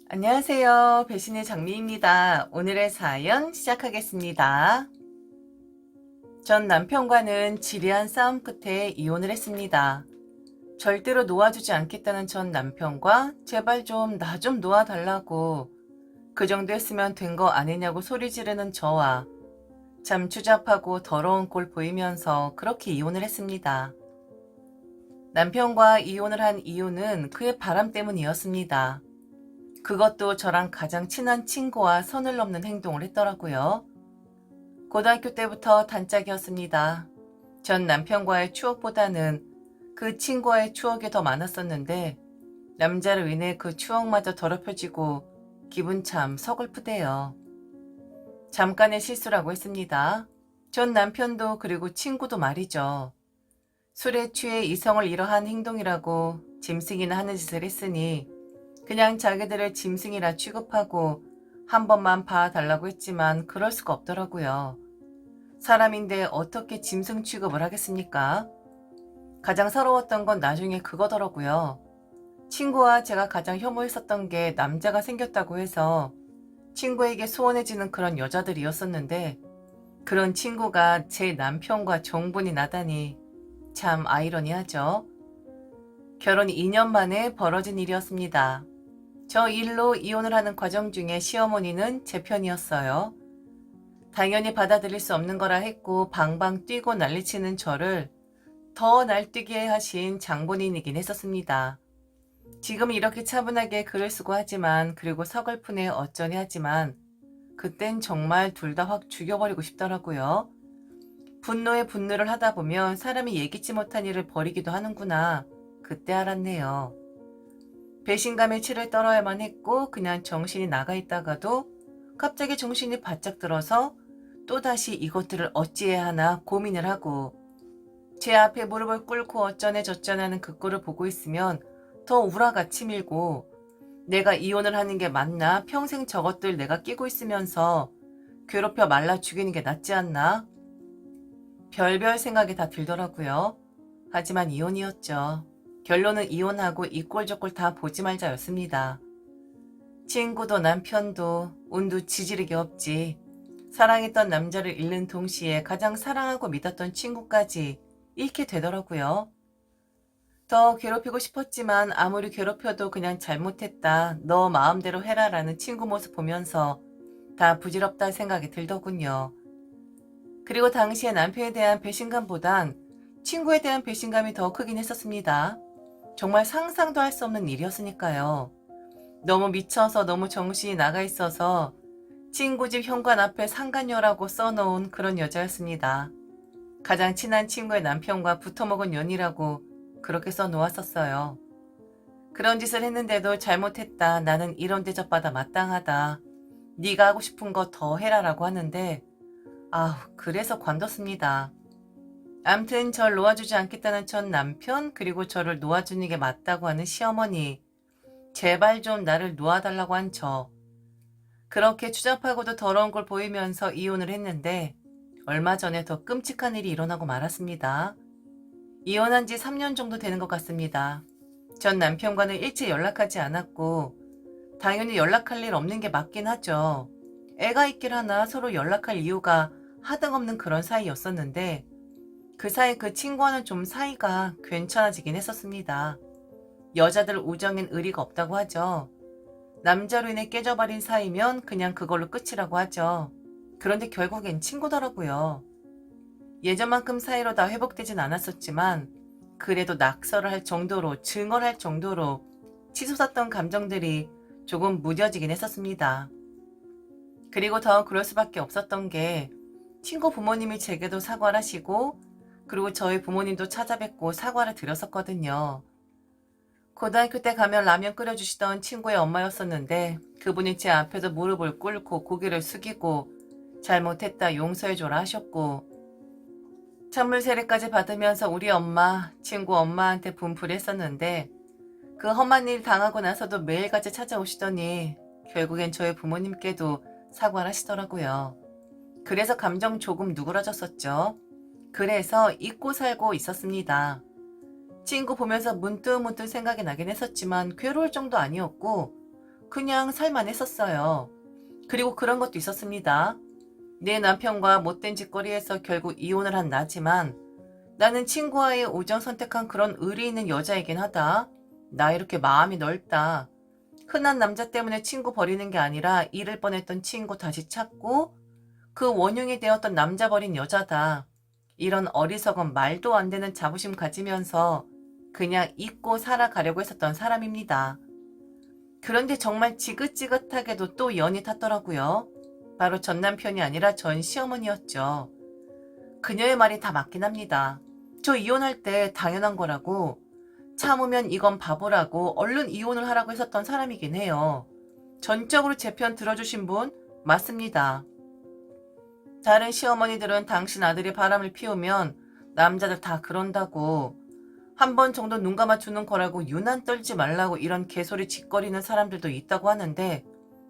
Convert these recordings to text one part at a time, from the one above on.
안녕하세요. 배신의 장미입니다. 오늘의 사연 시작하겠습니다. 전 남편과는 지리한 싸움 끝에 이혼을 했습니다. 절대로 놓아주지 않겠다는 전 남편과 제발 좀 나 좀 놓아달라고 그 정도 했으면 된 거 아니냐고 소리 지르는 저와 참 추잡하고 더러운 꼴 보이면서 그렇게 이혼을 했습니다. 남편과 이혼을 한 이유는 그의 바람 때문이었습니다. 그것도 저랑 가장 친한 친구와 선을 넘는 행동을 했더라고요. 고등학교 때부터 단짝이었습니다. 전 남편과의 추억보다는 그 친구와의 추억이 더 많았었는데 남자로 인해 그 추억마저 더럽혀지고 기분 참 서글프대요. 잠깐의 실수라고 했습니다. 전 남편도 그리고 친구도 말이죠. 술에 취해 이성을 잃어한 행동이라고 짐승이나 하는 짓을 했으니 그냥 자기들을 짐승이라 취급하고 한 번만 봐달라고 했지만 그럴 수가 없더라고요. 사람인데 어떻게 짐승 취급을 하겠습니까? 가장 서러웠던 건 나중에 그거더라고요. 친구와 제가 가장 혐오했었던 게 남자가 생겼다고 해서 친구에게 소원해지는 그런 여자들이었었는데 그런 친구가 제 남편과 정분이 나다니 참 아이러니하죠. 결혼 2년 만에 벌어진 일이었습니다. 저 일로 이혼을 하는 과정 중에 시어머니는 제 편이었어요. 당연히 받아들일 수 없는 거라 했고 방방 뛰고 난리치는 저를 더 날뛰게 하신 장본인이긴 했었습니다. 지금 이렇게 차분하게 글을 쓰고 하지만 그리고 서글프네 어쩌니 하지만 그땐 정말 둘 다 확 죽여버리고 싶더라고요. 분노에 분노를 하다 보면 사람이 예기치 못한 일을 벌이기도 하는구나. 그때 알았네요. 배신감에 치를 떨어야만 했고 그냥 정신이 나가 있다가도 갑자기 정신이 바짝 들어서 또다시 이것들을 어찌해야 하나 고민을 하고 제 앞에 무릎을 꿇고 어쩌네 저쩌네 하는 그 꼴을 보고 있으면 더 우라가 치밀고 내가 이혼을 하는 게 맞나? 평생 저것들 내가 끼고 있으면서 괴롭혀 말라 죽이는 게 낫지 않나? 별별 생각이 다 들더라고요. 하지만 이혼이었죠. 결론은 이혼하고 이 꼴 저 꼴 다 보지 말자였습니다. 친구도 남편도 운도 지지르기 없지. 사랑했던 남자를 잃는 동시에 가장 사랑하고 믿었던 친구까지 잃게 되더라고요. 더 괴롭히고 싶었지만 아무리 괴롭혀도 그냥 잘못했다. 너 마음대로 해라라는 친구 모습 보면서 다 부질없다 생각이 들더군요. 그리고 당시에 남편에 대한 배신감보단 친구에 대한 배신감이 더 크긴 했었습니다. 정말 상상도 할 수 없는 일이었으니까요. 너무 미쳐서 너무 정신이 나가 있어서 친구 집 현관 앞에 상간녀라고 써놓은 그런 여자였습니다. 가장 친한 친구의 남편과 붙어먹은 년이라고 그렇게 써놓았었어요. 그런 짓을 했는데도 잘못했다. 나는 이런 대접받아 마땅하다. 네가 하고 싶은 거 더 해라라고 하는데 아우 그래서 관뒀습니다. 암튼 절 놓아주지 않겠다는 전 남편 그리고 저를 놓아주는 게 맞다고 하는 시어머니 제발 좀 나를 놓아달라고 한 저 그렇게 추잡하고도 더러운 걸 보이면서 이혼을 했는데 얼마 전에 더 끔찍한 일이 일어나고 말았습니다. 이혼한 지 3년 정도 되는 것 같습니다. 전 남편과는 일체 연락하지 않았고 당연히 연락할 일 없는 게 맞긴 하죠. 애가 있길 하나 서로 연락할 이유가 하등없는 그런 사이였었는데 그 사이 그 친구와는 좀 사이가 괜찮아지긴 했었습니다. 여자들 우정엔 의리가 없다고 하죠. 남자로 인해 깨져버린 사이면 그냥 그걸로 끝이라고 하죠. 그런데 결국엔 친구더라고요. 예전만큼 사이로 다 회복되진 않았었지만 그래도 낙서를 할 정도로 증언할 정도로 치솟았던 감정들이 조금 무뎌지긴 했었습니다. 그리고 더 그럴 수밖에 없었던 게 친구 부모님이 제게도 사과를 하시고 그리고 저희 부모님도 찾아뵙고 사과를 드렸었거든요. 고등학교 때 가면 라면 끓여주시던 친구의 엄마였었는데 그분이 제 앞에서 무릎을 꿇고 고개를 숙이고 잘못했다 용서해줘라 하셨고 찬물 세례까지 받으면서 우리 엄마, 친구 엄마한테 분풀이 했었는데 그 험한 일 당하고 나서도 매일같이 찾아오시더니 결국엔 저희 부모님께도 사과를 하시더라고요. 그래서 감정 조금 누그러졌었죠. 그래서 잊고 살고 있었습니다. 친구 보면서 문득문득 생각이 나긴 했었지만 괴로울 정도 아니었고 그냥 살만 했었어요. 그리고 그런 것도 있었습니다. 내 남편과 못된 짓거리에서 결국 이혼을 한 나지만 나는 친구와의 우정 선택한 그런 의리 있는 여자이긴 하다. 나 이렇게 마음이 넓다. 흔한 남자 때문에 친구 버리는 게 아니라 잃을 뻔했던 친구 다시 찾고 그 원흉이 되었던 남자 버린 여자다. 이런 어리석은 말도 안 되는 자부심 가지면서 그냥 잊고 살아가려고 했었던 사람입니다. 그런데 정말 지긋지긋하게도 또 연이 탔더라고요. 바로 전 남편이 아니라 전 시어머니였죠. 그녀의 말이 다 맞긴 합니다. 저 이혼할 때 당연한 거라고, 참으면 이건 바보라고 얼른 이혼을 하라고 했었던 사람이긴 해요. 전적으로 제 편 들어주신 분 맞습니다. 다른 시어머니들은 당신 아들이 바람을 피우면 남자들 다 그런다고, 한 번 정도 눈 감아주는 거라고 유난 떨지 말라고 이런 개소리 짓거리는 사람들도 있다고 하는데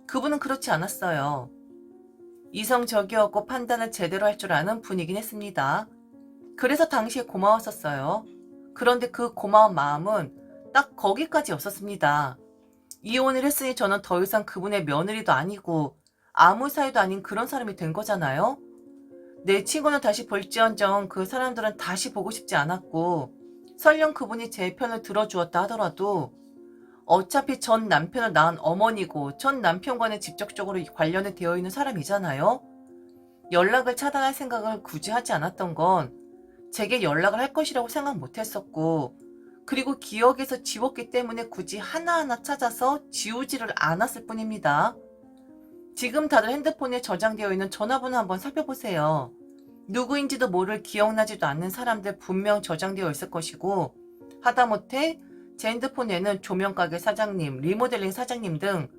그분은 그렇지 않았어요. 이성적이었고 판단을 제대로 할 줄 아는 분이긴 했습니다. 그래서 당시에 고마웠었어요. 그런데 그 고마운 마음은 딱 거기까지였었습니다. 이혼을 했으니 저는 더 이상 그분의 며느리도 아니고 아무 사이도 아닌 그런 사람이 된 거잖아요. 내 친구는 다시 볼지언정 그 사람들은 다시 보고 싶지 않았고, 설령 그분이 제 편을 들어주었다 하더라도 어차피 전 남편을 낳은 어머니고 전 남편과는 직접적으로 관련이 되어 있는 사람이잖아요. 연락을 차단할 생각을 굳이 하지 않았던 건 제게 연락을 할 것이라고 생각 못했었고, 그리고 기억에서 지웠기 때문에 굳이 하나하나 찾아서 지우지를 않았을 뿐입니다. 지금 다들 핸드폰에 저장되어 있는 전화번호 한번 살펴보세요. 누구인지도 모를 기억나지도 않는 사람들 분명 저장되어 있을 것이고, 하다못해 제 핸드폰에는 조명가게 사장님, 리모델링 사장님 등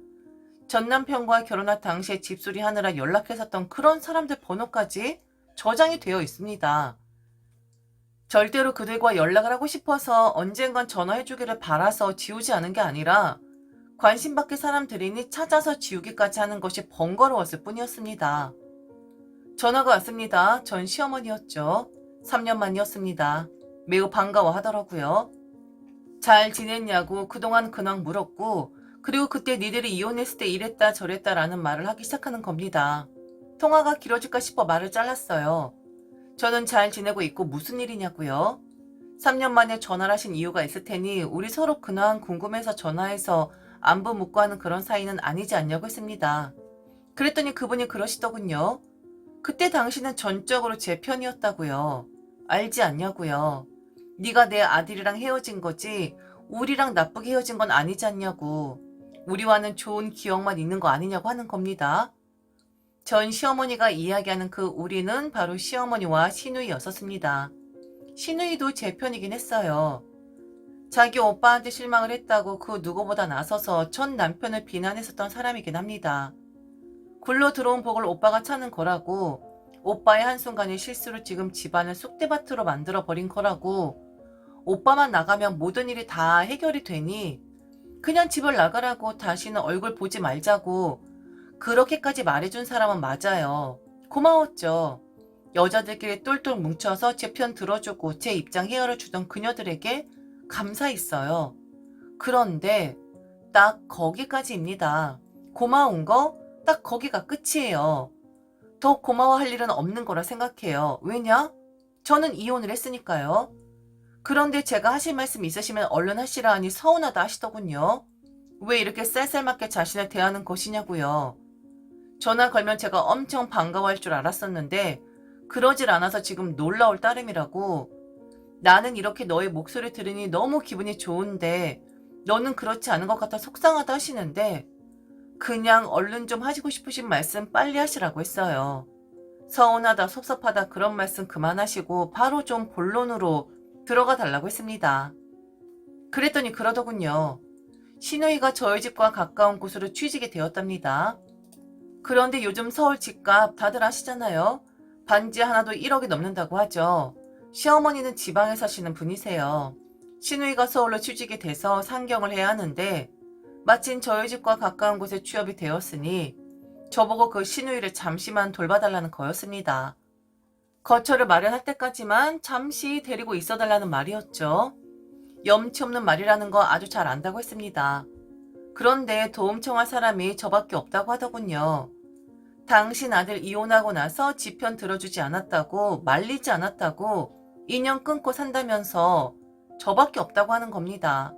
전 남편과 결혼할 당시에 집수리 하느라 연락했었던 그런 사람들 번호까지 저장이 되어 있습니다. 절대로 그들과 연락을 하고 싶어서 언젠간 전화해주기를 바라서 지우지 않은 게 아니라 관심받길 사람들이니 찾아서 지우기까지 하는 것이 번거로웠을 뿐이었습니다. 전화가 왔습니다. 전 시어머니였죠. 3년 만이었습니다. 매우 반가워하더라고요. 잘 지냈냐고 그동안 근황 물었고, 그리고 그때 니들이 이혼했을 때 이랬다 저랬다라는 말을 하기 시작하는 겁니다. 통화가 길어질까 싶어 말을 잘랐어요. 저는 잘 지내고 있고 무슨 일이냐고요. 3년 만에 전화를 하신 이유가 있을 테니 우리 서로 근황 궁금해서 전화해서 안부 묻고 하는 그런 사이는 아니지 않냐고 했습니다. 그랬더니 그분이 그러시더군요. 그때 당신은 전적으로 제 편이었다고요. 알지 않냐고요. 네가 내 아들이랑 헤어진 거지 우리랑 나쁘게 헤어진 건 아니지 않냐고. 우리와는 좋은 기억만 있는 거 아니냐고 하는 겁니다. 전 시어머니가 이야기하는 그 우리는 바로 시어머니와 시누이였었습니다. 시누이도 제 편이긴 했어요. 자기 오빠한테 실망을 했다고 그 누구보다 나서서 전 남편을 비난했었던 사람이긴 합니다. 굴러 들어온 복을 오빠가 차는 거라고, 오빠의 한순간의 실수로 지금 집안을 쑥대밭으로 만들어버린 거라고, 오빠만 나가면 모든 일이 다 해결이 되니 그냥 집을 나가라고 다시는 얼굴 보지 말자고 그렇게까지 말해준 사람은 맞아요. 고마웠죠. 여자들끼리 똘똘 뭉쳐서 제 편 들어주고 제 입장 헤아려주던 그녀들에게 감사했어요. 그런데 딱 거기까지입니다. 고마운 거 딱 거기가 끝이에요. 더 고마워할 일은 없는 거라 생각해요. 왜냐? 저는 이혼을 했으니까요. 그런데 제가 하실 말씀 있으시면 얼른 하시라 하니 서운하다 하시더군요. 왜 이렇게 쌀쌀맞게 자신을 대하는 것이냐고요. 전화 걸면 제가 엄청 반가워할 줄 알았었는데 그러질 않아서 지금 놀라울 따름이라고. 나는 이렇게 너의 목소리 들으니 너무 기분이 좋은데 너는 그렇지 않은 것 같아 속상하다 하시는데 그냥 얼른 좀 하시고 싶으신 말씀 빨리 하시라고 했어요. 서운하다 섭섭하다 그런 말씀 그만하시고 바로 좀 본론으로 들어가 달라고 했습니다. 그랬더니 그러더군요. 시누이가 저희 집과 가까운 곳으로 취직이 되었답니다. 그런데 요즘 서울 집값 다들 아시잖아요. 반지 하나도 1억이 넘는다고 하죠. 시어머니는 지방에 사시는 분이세요. 시누이가 서울로 취직이 돼서 상경을 해야 하는데 마침 저희 집과 가까운 곳에 취업이 되었으니 저보고 그 시누이를 잠시만 돌봐달라는 거였습니다. 거처를 마련할 때까지만 잠시 데리고 있어달라는 말이었죠. 염치 없는 말이라는 거 아주 잘 안다고 했습니다. 그런데 도움 청할 사람이 저밖에 없다고 하더군요. 당신 아들 이혼하고 나서 지 편 들어주지 않았다고, 말리지 않았다고, 인연 끊고 산다면서 저밖에 없다고 하는 겁니다.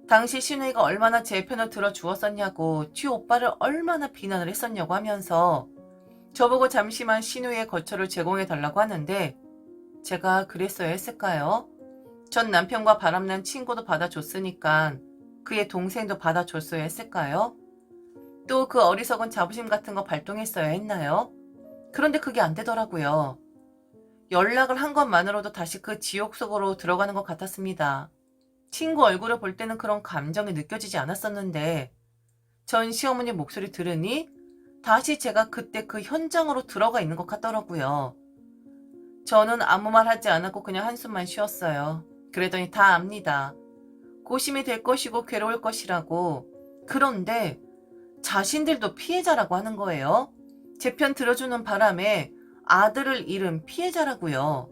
당시 신우이가 얼마나 제 편을 들어주었었냐고, 쥐 오빠를 얼마나 비난을 했었냐고 하면서 저보고 잠시만 신우이의 거처를 제공해달라고 하는데 제가 그랬어야 했을까요? 전 남편과 바람난 친구도 받아줬으니까 그의 동생도 받아줬어야 했을까요? 또 그 어리석은 자부심 같은 거 발동했어야 했나요? 그런데 그게 안 되더라고요. 연락을 한 것만으로도 다시 그 지옥 속으로 들어가는 것 같았습니다. 친구 얼굴을 볼 때는 그런 감정이 느껴지지 않았었는데 전 시어머니 목소리 들으니 다시 제가 그때 그 현장으로 들어가 있는 것 같더라고요. 저는 아무 말 하지 않았고 그냥 한숨만 쉬었어요. 그랬더니 다 압니다. 고심이 될 것이고 괴로울 것이라고. 그런데 자신들도 피해자라고 하는 거예요. 제 편 들어주는 바람에 아들을 잃은 피해자라고요.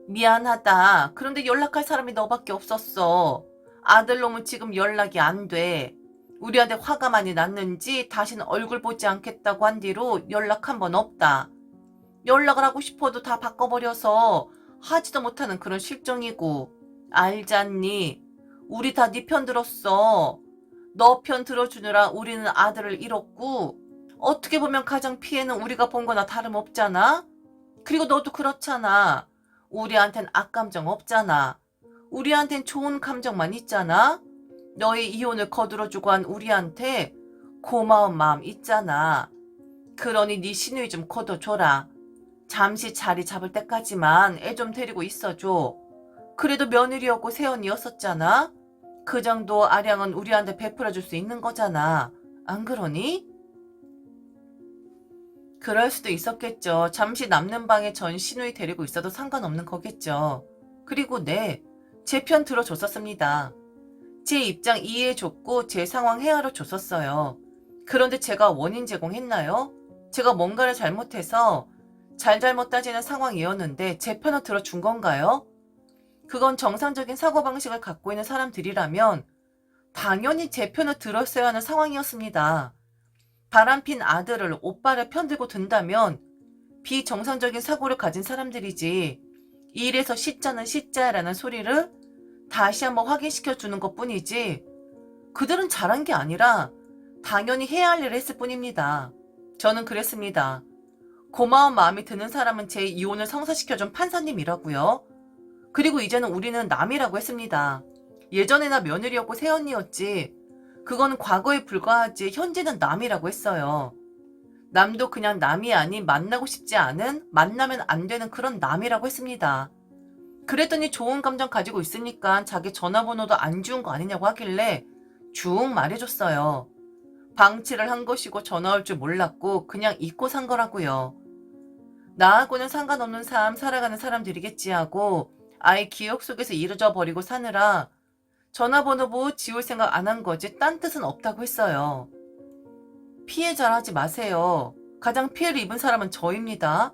미안하다. 그런데 연락할 사람이 너밖에 없었어. 아들놈은 지금 연락이 안 돼. 우리한테 화가 많이 났는지 다시는 얼굴 보지 않겠다고 한 뒤로 연락 한 번 없다. 연락을 하고 싶어도 다 바꿔버려서 하지도 못하는 그런 실정이고. 알잖니? 우리 다 네 편 들었어. 너 편 들어주느라 우리는 아들을 잃었고 어떻게 보면 가장 피해는 우리가 본 거나 다름없잖아? 그리고 너도 그렇잖아. 우리한텐 악감정 없잖아. 우리한텐 좋은 감정만 있잖아. 너의 이혼을 거들어주고 한 우리한테 고마운 마음 있잖아. 그러니 네 시누이 좀 거둬줘라. 잠시 자리 잡을 때까지만 애 좀 데리고 있어줘. 그래도 며느리였고 새언니였었잖아. 그 정도 아량은 우리한테 베풀어줄 수 있는 거잖아. 안 그러니? 그럴 수도 있었겠죠. 잠시 남는 방에 전 시누이 데리고 있어도 상관없는 거겠죠. 그리고 네, 제 편 들어줬었습니다. 제 입장 이해해줬고 제 상황 헤아려 줬었어요. 그런데 제가 원인 제공했나요? 제가 뭔가를 잘못해서 잘잘못 따지는 상황이었는데 제 편을 들어준 건가요? 그건 정상적인 사고방식을 갖고 있는 사람들이라면 당연히 제 편을 들었어야 하는 상황이었습니다. 바람핀 아들을 오빠를 편들고 든다면 비정상적인 사고를 가진 사람들이지 이래서 시자는 시자라는 소리를 다시 한번 확인시켜 주는 것 뿐이지 그들은 잘한 게 아니라 당연히 해야 할 일을 했을 뿐입니다. 저는 그랬습니다. 고마운 마음이 드는 사람은 제 이혼을 성사시켜준 판사님이라고요. 그리고 이제는 우리는 남이라고 했습니다. 예전에나 며느리였고 새언니였지. 그건 과거에 불과하지 현재는 남이라고 했어요. 남도 그냥 남이 아닌 만나고 싶지 않은 만나면 안 되는 그런 남이라고 했습니다. 그랬더니 좋은 감정 가지고 있으니까 자기 전화번호도 안 주운 거 아니냐고 하길래 쭉 말해줬어요. 방치를 한 것이고 전화 올 줄 몰랐고 그냥 잊고 산 거라고요. 나하고는 상관없는 삶 살아가는 사람들이겠지 하고 아예 기억 속에서 잊어져 버리고 사느라 전화번호 뭐 지울 생각 안 한 거지 딴 뜻은 없다고 했어요. 피해자라 하지 마세요. 가장 피해를 입은 사람은 저입니다.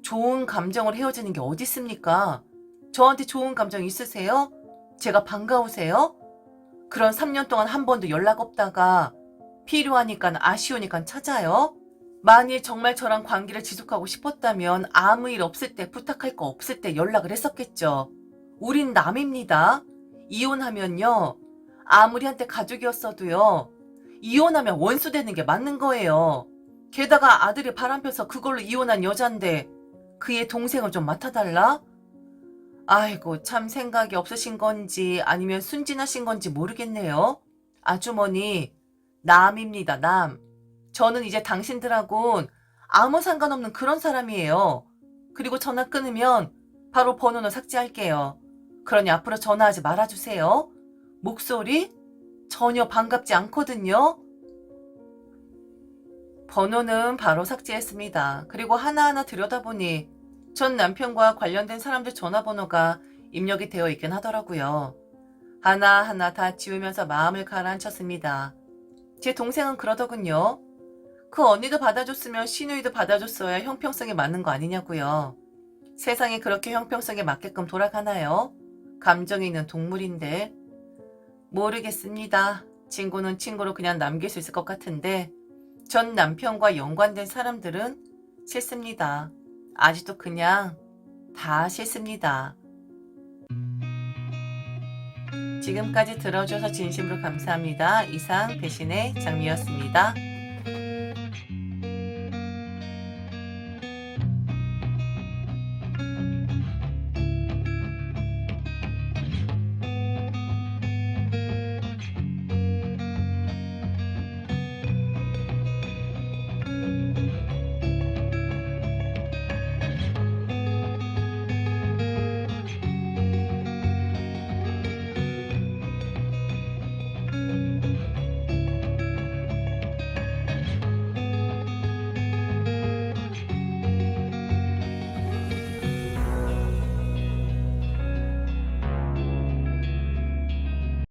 좋은 감정을 헤어지는 게 어디 있습니까? 저한테 좋은 감정 있으세요? 제가 반가우세요? 그런 3년 동안 한 번도 연락 없다가 필요하니까 아쉬우니까 찾아요? 만일 정말 저랑 관계를 지속하고 싶었다면 아무 일 없을 때 부탁할 거 없을 때 연락을 했었겠죠. 우린 남입니다. 이혼하면요. 아무리 한때 가족이었어도요. 이혼하면 원수 되는 게 맞는 거예요. 게다가 아들이 바람펴서 그걸로 이혼한 여잔데 그의 동생을 좀 맡아달라? 아이고 참 생각이 없으신 건지 아니면 순진하신 건지 모르겠네요. 아주머니 남입니다 남. 저는 이제 당신들하고는 아무 상관없는 그런 사람이에요. 그리고 전화 끊으면 바로 번호는 삭제할게요. 그러니 앞으로 전화하지 말아주세요. 목소리 전혀 반갑지 않거든요. 번호는 바로 삭제했습니다. 그리고 하나하나 들여다보니 전 남편과 관련된 사람들 전화번호가 입력이 되어 있긴 하더라고요. 하나하나 다 지우면서 마음을 가라앉혔습니다. 제 동생은 그러더군요. 그 언니도 받아줬으면 시누이도 받아줬어야 형평성에 맞는 거 아니냐고요. 세상이 그렇게 형평성에 맞게끔 돌아가나요? 감정이 있는 동물인데. 모르겠습니다. 친구는 친구로 그냥 남길 수 있을 것 같은데 전 남편과 연관된 사람들은 싫습니다. 아직도 그냥 다 싫습니다. 지금까지 들어줘서 진심으로 감사합니다. 이상 배신의 장미였습니다.